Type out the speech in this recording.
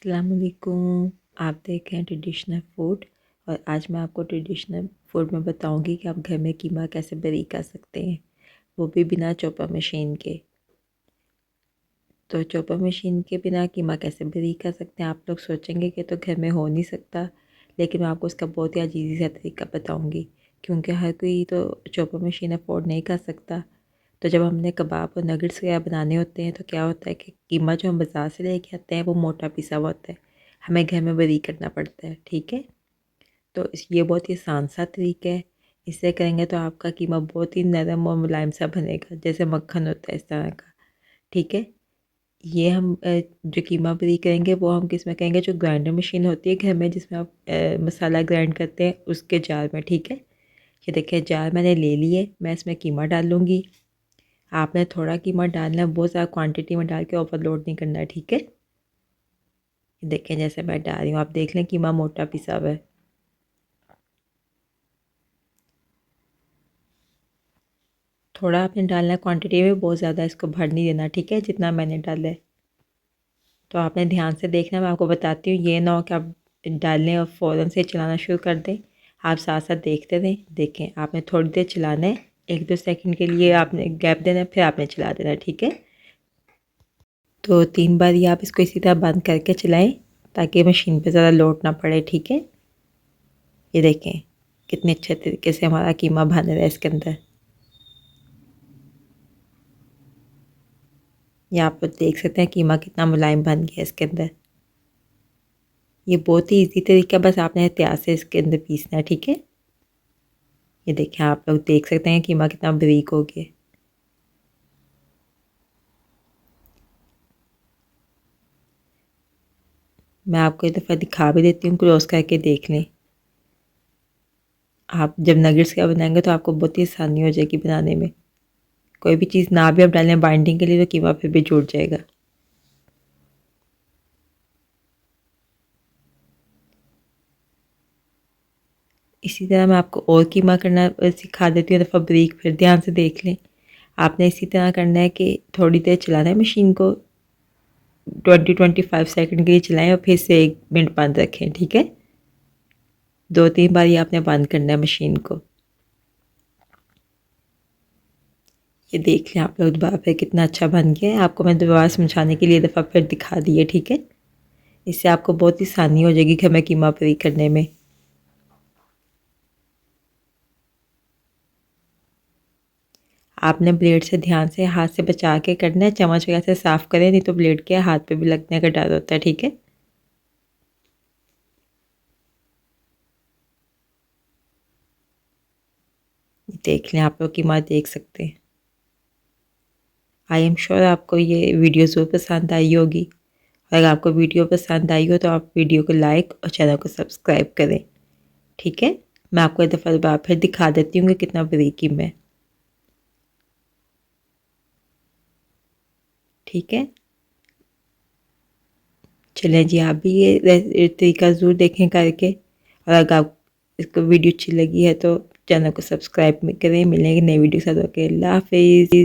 अस्सलाम वालेकुम। आप देख रहे हैं ट्रेडिशनल फूड और आज मैं आपको ट्रेडिशनल फूड में बताऊंगी कि आप घर में कीमा कैसे बरी कर सकते हैं, वो भी बिना चॉपर मशीन के। तो चॉपर मशीन के बिना कीमा कैसे बरी कर सकते हैं, आप लोग सोचेंगे कि तो घर में हो नहीं सकता, लेकिन मैं आपको इसका बहुत ही अजीज़ सा तरीका बताऊँगी क्योंकि हर कोई तो चॉपर मशीन अफोर्ड नहीं कर सकता। तो जब हमने कबाब और नगेट्स वगैरह बनाने होते हैं तो क्या होता है कि कीमा जो हम बाज़ार से लेके आते हैं वो मोटा पिसा हुआ होता है, हमें घर में बरी करना पड़ता है। ठीक है, तो ये बहुत ही आसान सा तरीका है। इससे करेंगे तो आपका कीमा बहुत ही नरम और मुलायम सा बनेगा, जैसे मक्खन होता है इस तरह का। ठीक है, ये हम जो कीमा बरी करेंगे वो हम किस में करेंगे, जो ग्राइंडर मशीन होती है घर में जिसमें आप मसाला ग्राइंड करते हैं उसके जार में। ठीक है, ये देखिए जार मैंने ले लिए, मैं इसमें कीमा डाल लूँगी। आपने थोड़ा कीमा डालना है, बहुत ज़्यादा क्वांटिटी में डाल के ओवरलोड नहीं करना है। ठीक है, देखें जैसे मैं डाल रही हूँ, आप देख लें कीमा मोटा पिसा हुआ है। थोड़ा आपने डालना है क्वांटिटी में, बहुत ज़्यादा इसको भर नहीं देना। ठीक है, जितना मैंने डाला है तो आपने ध्यान से देखना, मैं आपको बताती हूँ। ये ना हो कि आप डाल लें और फ़ौरन से चलाना शुरू कर दें, आप साथ साथ देखते रहें। देखें, आपने थोड़ी देर चलाना है, 1-2 सेकंड के लिए आपने गैप देना है, फिर आपने चला देना है। ठीक है, तो 3 बार ही आप इसको इसी तरह बंद करके चलाएं ताकि मशीन पे ज़्यादा लोड ना पड़े। ठीक है, ये देखें कितने अच्छे तरीके से हमारा कीमा बन रहा है इसके अंदर। ये आप देख सकते हैं कीमा कितना मुलायम बन गया इसके अंदर। ये बहुत ही इजी तरीका, बस आपने एहतियात से इसके अंदर पीसना है। ठीक है, ये देखें आप लोग देख सकते हैं कीमा कितना बारीक हो गया। मैं आपको एक दफ़ा दिखा भी देती हूँ, क्लोज करके देख लें। आप जब नगेट्स का बनाएंगे तो आपको बहुत ही आसानी हो जाएगी बनाने में। कोई भी चीज़ ना भी आप डालें बाइंडिंग के लिए तो कीमा फिर भी जुड़ जाएगा। इसी तरह मैं आपको और कीमा करना सिखा देती हूँ, दफ़ा बारीक, फिर ध्यान से देख लें। आपने इसी तरह करना है कि थोड़ी देर चलाना है मशीन को, 20-25 सेकंड के लिए चलाएं और फिर से 1 मिनट बंद रखें। ठीक है, 2-3 बार ये आपने बंद करना है मशीन को। ये देख लें आप लोग दोबारा फिर कितना अच्छा बन गया है। आपको मैं दोबारा समझाने के लिए दफ़ा फिर दिखा दी है। ठीक है, इससे आपको बहुत ही आसानी हो जाएगी घर में कीमा बरी करने में। आपने ब्लेड से ध्यान से हाथ से बचा के करना है, चम्मच वगैरह से साफ़ करें, नहीं तो ब्लेड के हाथ पे भी लगने का डर होता है। ठीक है, देख लें आप लोग कीमा देख सकते हैं। आई एम श्योर आपको ये वीडियो ज़रूर पसंद आई होगी। अगर आपको वीडियो पसंद आई हो तो आप वीडियो को लाइक और चैनल को सब्सक्राइब करें। ठीक है, मैं आपको एक दफ़ा दोबारा फिर दिखा देती हूँ कि कितना बरीक कीमा है। ठीक है, चलें जी, आप भी ये तरीका ज़रूर देखें करके, और अगर आप इसको वीडियो अच्छी लगी है तो चैनल को सब्सक्राइब करें। मिलेंगे नई वीडियो के साथ। ओके, अल्लाह हाफिज़।